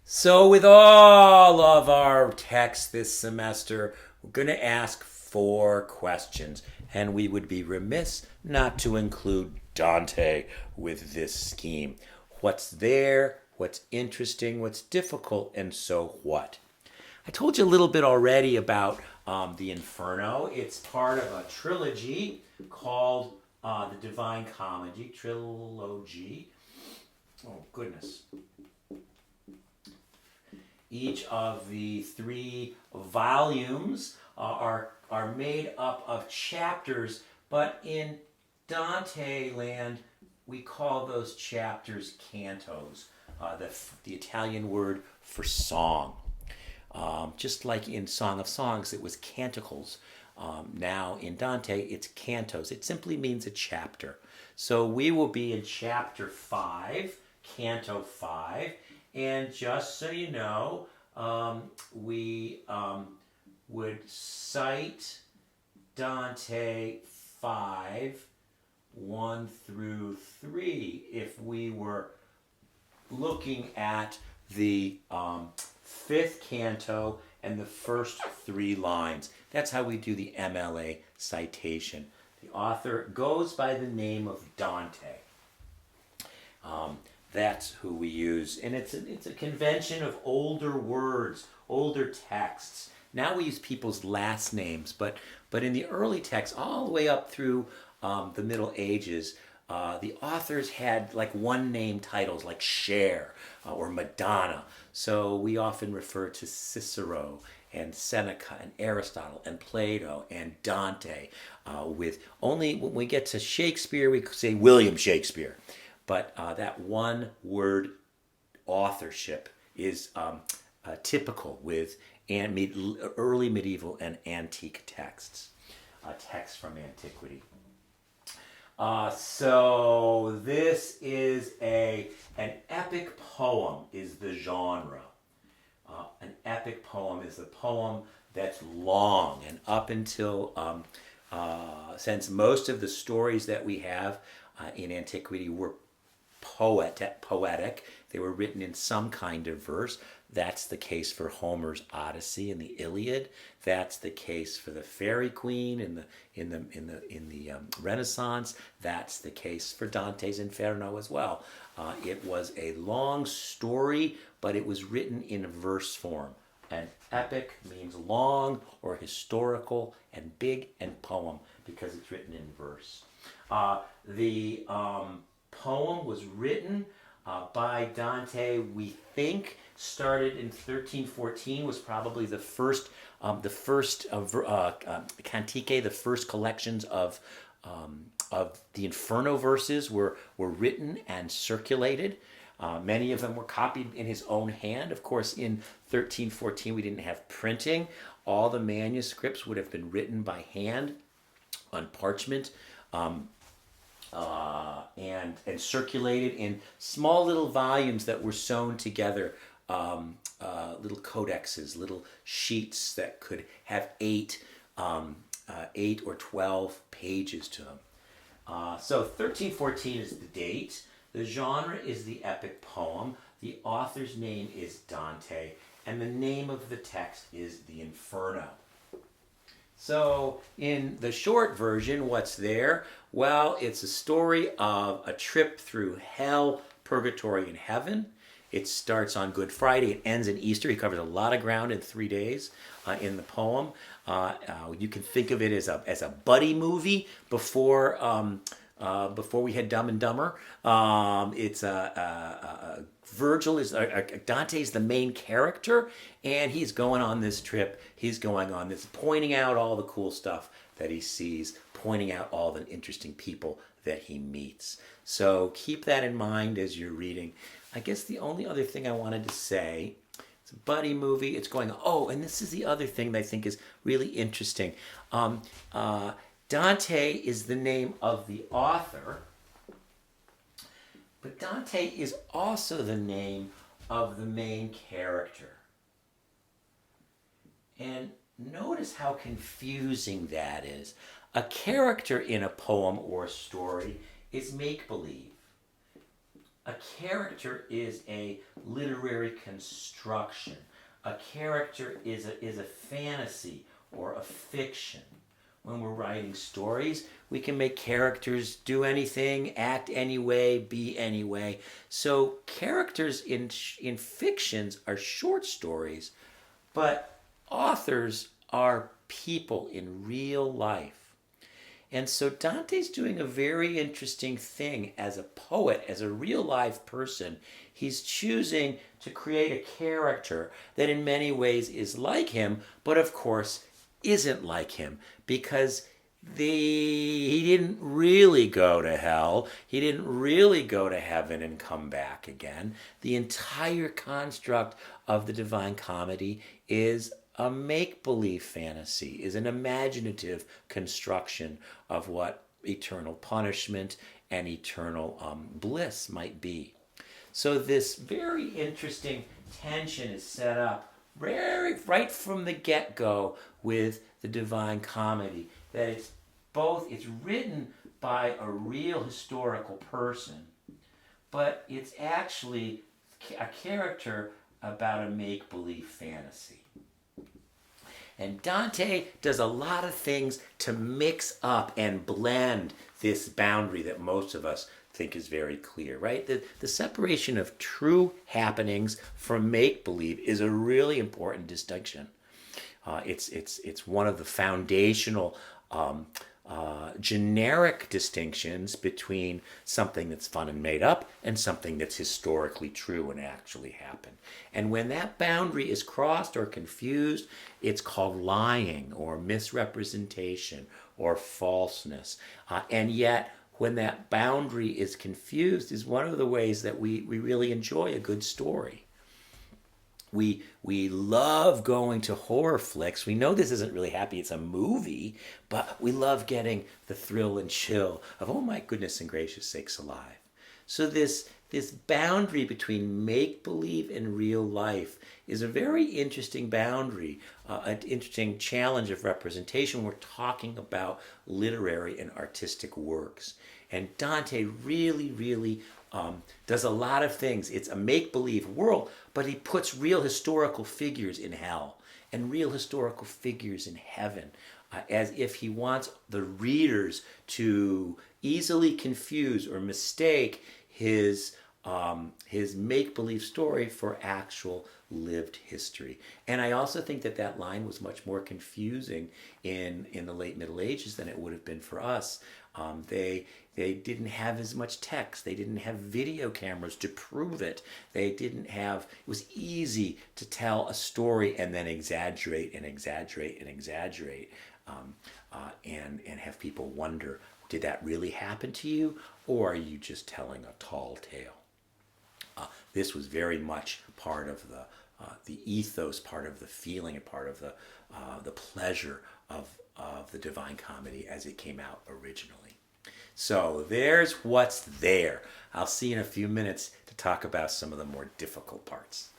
So, with all of our texts this semester, we're going to ask 4 questions, and we would be remiss not to include Dante with this scheme. What's there? What's interesting? What's difficult? And so what? I told you a little bit already about the Inferno. It's part of a trilogy called the Divine Comedy, Trilogy. Oh, goodness. Each of the 3 volumes are made up of chapters, but in Dante land, we call those chapters cantos, the Italian word for song. Just like in Song of Songs, it was canticles. Now in Dante, it's cantos. It simply means a chapter. So we will be in chapter 5, canto 5. And just so you know, we would cite Dante 5, 1 through 3 if we were looking at the 5th canto and the first 3 lines. That's how we do the MLA citation. The author goes by the name of Dante. That's who we use. And it's a convention of older words, older texts. Now we use people's last names, but in the early texts, all the way up through the Middle Ages, the authors had like one name titles like Cher or Madonna. So we often refer to Cicero and Seneca and Aristotle and Plato and Dante. With only when we get to Shakespeare, we say William Shakespeare. But that one word authorship is typical with early medieval and antique texts, texts from antiquity. So this is an epic poem is the genre. An epic poem is a poem that's long, and up until since most of the stories that we have in antiquity were poetic. They were written in some kind of verse. That's the case for Homer's Odyssey and the Iliad. That's the case for the Fairy Queen in the Renaissance. That's the case for Dante's Inferno as well. It was a long story, but it was written in verse form. An epic means long or historical, and big and poem because it's written in verse. The poem was written by Dante, we think, started in 1314, was probably the first cantiche, the first collections of the Inferno verses were written and circulated. Many of them were copied in his own hand. Of course, in 1314, we didn't have printing. All the manuscripts would have been written by hand on parchment. And circulated in small little volumes that were sewn together, little codexes, little sheets that could have 8 or 12 pages to them. So 1314 is the date. The genre is the epic poem. The author's name is Dante, and the name of the text is the Inferno. So, in the short version, what's there? Well, it's a story of a trip through hell, purgatory, and heaven. It starts on Good Friday. It ends in Easter. He covers a lot of ground in 3 days in the poem. You can think of it as a buddy movie before we had Dumb and Dumber. It's Virgil is Dante's the main character, and he's going on this trip. He's going on this, pointing out all the cool stuff that he sees, pointing out all the interesting people that he meets. So keep that in mind as you're reading. I guess the only other thing I wanted to say, it's a buddy movie. It's going. Oh, and this is the other thing that I think is really interesting. Dante is the name of the author. But Dante is also the name of the main character. And notice how confusing that is. A character in a poem or a story is make-believe. A character is a literary construction. A character is a fantasy or a fiction. When we're writing stories, we can make characters do anything, act any way, be any way. So characters in fictions are short stories, but authors are people in real life. And so Dante's doing a very interesting thing as a poet, as a real life person. He's choosing to create a character that in many ways is like him, but of course isn't like him because he didn't really go to hell. He didn't really go to heaven and come back again. The entire construct of the Divine Comedy is a make-believe fantasy, is an imaginative construction of what eternal punishment and eternal bliss might be. So this very interesting tension is set up right from the get-go with the Divine Comedy, that it's written by a real historical person, but it's actually a character about a make-believe fantasy. And Dante does a lot of things to mix up and blend this boundary that most of us think is very clear, right? The separation of true happenings from make-believe is a really important distinction. It's one of the foundational generic distinctions between something that's fun and made up and something that's historically true and actually happened. And when that boundary is crossed or confused, it's called lying or misrepresentation or falseness. And yet, when that boundary is confused is one of the ways that we really enjoy a good story. We love going to horror flicks. We know this isn't really happy, it's a movie, but we love getting the thrill and chill of, oh my goodness and gracious sakes alive. So this boundary between make-believe and real life is a very interesting boundary, an interesting challenge of representation. We're talking about literary and artistic works. And Dante really does a lot of things. It's a make-believe world, but he puts real historical figures in hell and real historical figures in heaven, as if he wants the readers to easily confuse or mistake his make-believe story for actual lived history. And I also think that line was much more confusing in the late Middle Ages than it would have been for us. They didn't have as much text. They didn't have video cameras to prove it. It was easy to tell a story and then exaggerate and exaggerate and exaggerate, and have people wonder, did that really happen to you, or are you just telling a tall tale? This was very much part of the ethos, part of the feeling, and part of the pleasure of the Divine Comedy as it came out originally. So there's what's there. I'll see you in a few minutes to talk about some of the more difficult parts.